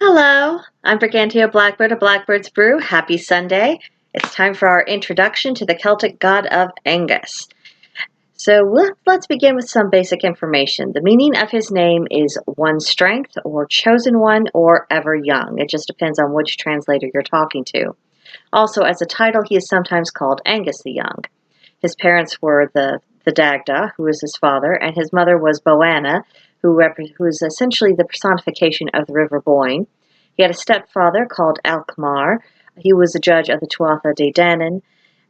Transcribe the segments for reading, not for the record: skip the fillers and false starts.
Hello, I'm Brigantia Blackbird of Blackbird's Brew. Happy Sunday. It's time for our introduction to the Celtic god of Angus. So let's begin with some basic information. The meaning of his name is one strength, or chosen one, or ever young. It just depends on which translator you're talking to. Also, as a title, he is sometimes called Angus the Young. His parents were the Dagda, who was his father, and his mother was Boanna, who is essentially the personification of the River Boyne. He had a stepfather called Alkmaar. He was a judge of the Tuatha De Danann.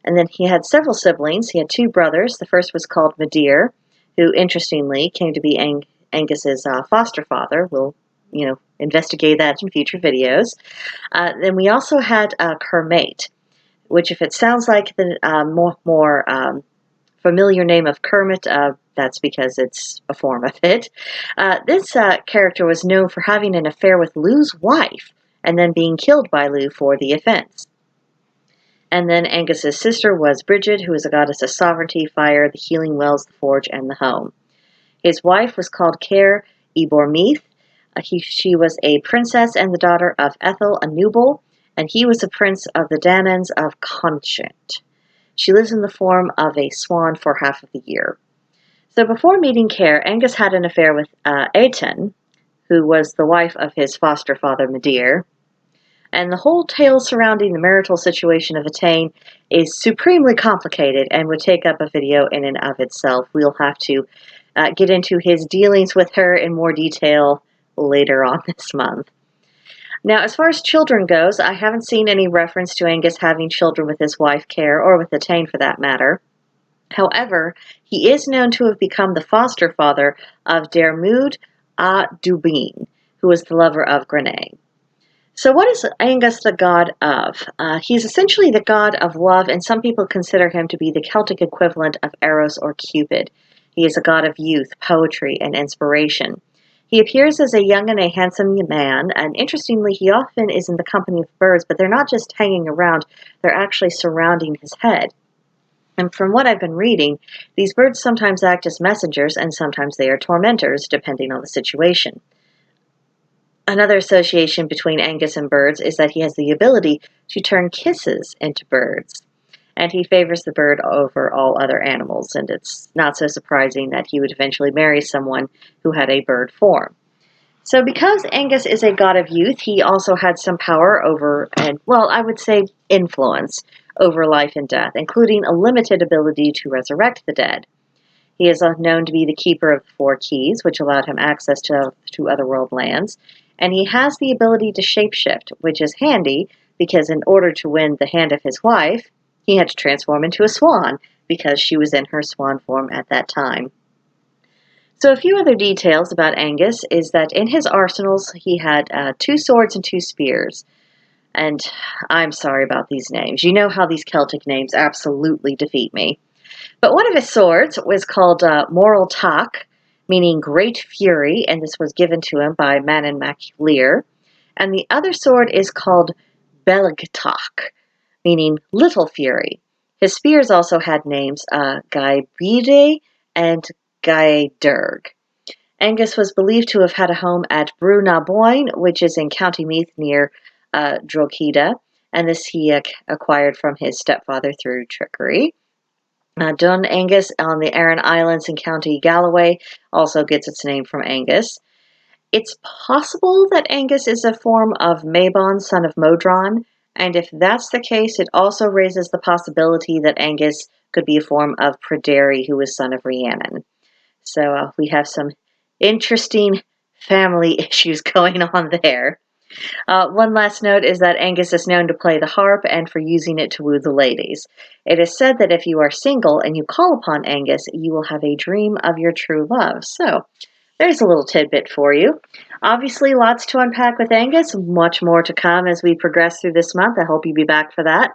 And then he had several siblings. He had two brothers. The first was called Madir, who interestingly came to be Angus's foster father. We'll, investigate that in future videos. Then we also had Kermait, which, if it sounds like the more familiar name of Kermit, that's because it's a form of it. This character was known for having an affair with Lu's wife and then being killed by Lu for the offense. And then Angus's sister was Bridget, who was a goddess of sovereignty, fire, the healing wells, the forge, and the home. His wife was called Caer Ebormeath. She was a princess and the daughter of Ethel a Nubal, and he was a prince of the Danans of Conchent. She lives in the form of a swan for half of the year. So before meeting Caer, Angus had an affair with Aeton, who was the wife of his foster father Madir. And the whole tale surrounding the marital situation of Aeton is supremely complicated and would take up a video in and of itself. We'll have to get into his dealings with her in more detail later on this month. Now, as far as children goes, I haven't seen any reference to Angus having children with his wife Caer, or with Aeton for that matter. However, he is known to have become the foster father of Dermod a Dubin, who was the lover of Grenay. So what is Angus the god of? He's essentially the god of love, and some people consider him to be the Celtic equivalent of Eros or Cupid. He is a god of youth, poetry, and inspiration. He appears as a young and a handsome man, and interestingly, he often is in the company of birds, but they're not just hanging around, they're actually surrounding his head. And from what I've been reading, these birds sometimes act as messengers, and sometimes they are tormentors, depending on the situation. Another association between Angus and birds is that he has the ability to turn kisses into birds. And he favors the bird over all other animals, and it's not so surprising that he would eventually marry someone who had a bird form. So because Angus is a god of youth, he also had some power over, and I would say influence over life and death, including a limited ability to resurrect the dead. He is known to be the keeper of the four keys, which allowed him access to otherworld lands, and he has the ability to shapeshift, which is handy because in order to win the hand of his wife, he had to transform into a swan because she was in her swan form at that time. So a few other details about Angus is that in his arsenals he had 2 swords and 2 spears. And I'm sorry about these names. You know how these Celtic names absolutely defeat me. But one of his swords was called Moral Tak, meaning great fury, and this was given to him by Manon mac Lir. And the other sword is called Belgtak, meaning little fury. His spears also had names Gaebride and Gaedurg. Angus was believed to have had a home at Brú na Boyne, which is in County Meath near Drogheda, and this he acquired from his stepfather through trickery. Dun Angus on the Aran Islands in County Galloway also gets its name from Angus. It's possible that Angus is a form of Mabon, son of Modron, and if that's the case, it also raises the possibility that Angus could be a form of Pryderi, who was son of Rhiannon. So we have some interesting family issues going on there. One last note is that Angus is known to play the harp and for using it to woo the ladies. It is said that if you are single and you call upon Angus, you will have a dream of your true love. So there's a little tidbit for you. Obviously, lots to unpack with Angus, much more to come as we progress through this month. I hope you'll be back for that.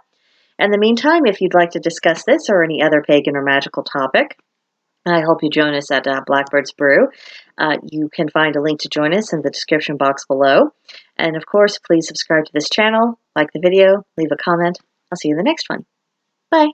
In the meantime, if you'd like to discuss this or any other pagan or magical topic, I hope you join us at Blackbird's Brew. You can find a link to join us in the description box below. And of course, please subscribe to this channel, like the video, leave a comment. I'll see you in the next one. Bye.